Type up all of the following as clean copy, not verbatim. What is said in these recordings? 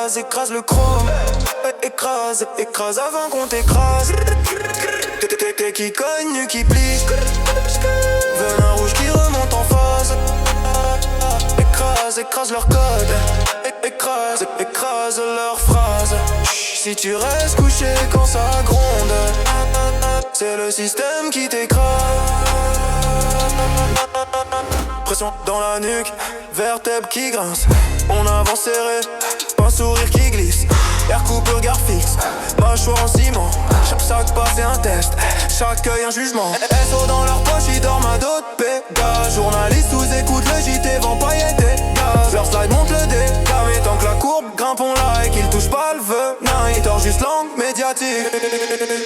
écrase, écrase le chrome. Écrase, écrase avant qu'on t'écrase. T'es qui cogne, qui plie. Venin rouge qui remonte en phase. Écrase, écrase leur code. Écrase, écrase leur phrase. Si tu restes couché quand ça gronde, c'est le système qui t'écrase. Pression dans la nuque, vertèbre qui grince. On avance serré, un sourire qui glisse. Air coupe, regard fixe, mâchoire en ciment. Chaque sac passe un test, chaque œil un jugement. SO dans leur poche, ils dorment à dos de Pégase. Journalistes sous écoute, le JT vend paillettes et gaz. Leur slide monte le dégât, mais tant que la courbe grimpe on like. Ils touchent pas le venin, ils tordent juste langue médiatique.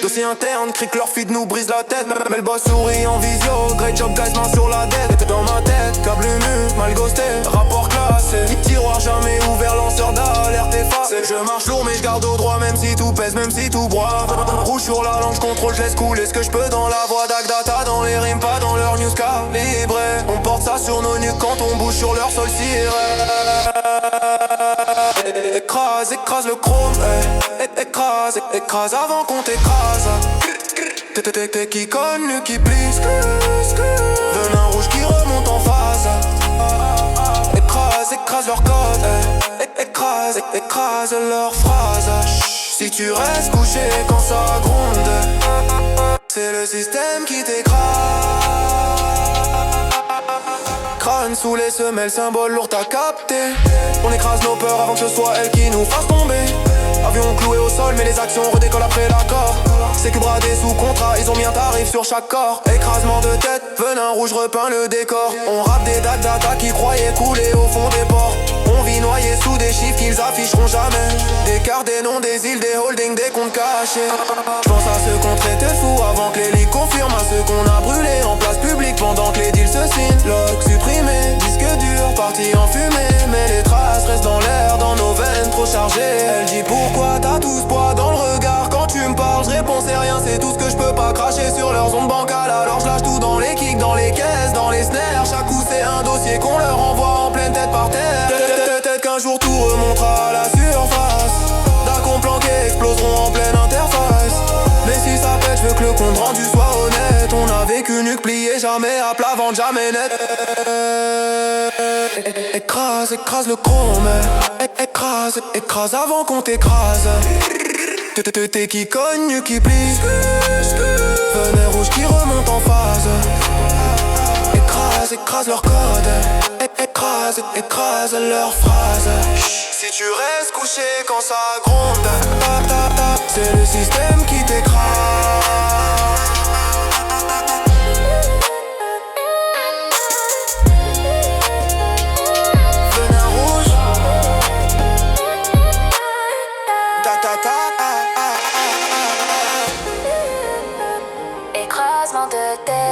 Dossier interne, crie que leur feed nous brise la tête. Mais le boss sourit en visio, great job guys, main sur la dette. Dans ma tête, câble mu, mal ghosté, rapport classé. Tiroir jamais ouvert, lanceur d'alerte effacé. Je marche lourd mais je garde au droit, même si tout pèse, même si tout broie. Rouge sur la langue, je contrôle, je laisse couler ce que je peux dans la voix d'Agdata. Dans les rimes, pas dans leur news calibré. On porte ça sur nos nuques quand on bouge sur leur sol ciré. Écrase, écrase le chrome, écrase, écrase avant qu'on t'écrase. T'es qui cogne, qui plie. Venin rouge qui remonte en phase. Écrase, écrase leur code. Écrase, écrase leur phrase. Si tu restes couché quand ça gronde, c'est le système qui t'écrase. Crâne sous les semelles, symbole lourd à capter. On écrase nos peurs avant que ce soit elles qui nous fassent tomber. Avion cloué au sol mais les actions redécollent après l'accord. C'est que bradés sous contrat, ils ont mis un tarif sur chaque corps. Écrasement de tête, venin rouge repeint le décor. On rappe des dates data qui croyaient couler au fond des ports. On vit noyé sous des chiffres qu'ils afficheront jamais. Des cartes, des noms, des îles, des holdings, des comptes cachés. J'pense à ceux qu'on traitait fous avant que les lits confirment. À ceux qu'on a brûlés en place publique pendant que les deals se signent. Log supprimé, disque dur, parti en fumée. Mais les traces restent dans l'air, dans nos veines trop chargées. Elle dit pourquoi t'as tout ce poids dans le regard quand tu me parles. Je réponds c'est rien, c'est tout ce que je peux pas cracher sur leurs ondes bancales. Alors je lâche tout dans les kicks, dans les caisses, dans les snares. Chaque coup c'est un dossier qu'on leur envoie en pleine tête par terre. Peut-être qu'un jour tout remontera à la surface. D'acons planqués exploseront en pleine interface. Mais si ça pète, je veux que le compte rendu soit honnête. On a vécu nuque plié, jamais à plat, vente jamais net. Écrase, écrase le chrome. Écrase, écrase avant qu'on t'écrase. T'es qui cogne, qui plie. Venin rouge qui remonte en phase. Écrase, écrase leur code. Écrase, écrase leur phrase. Si tu restes couché quand ça gronde, c'est le système qui t'écrase. Venin rouge. Écrasement de tête.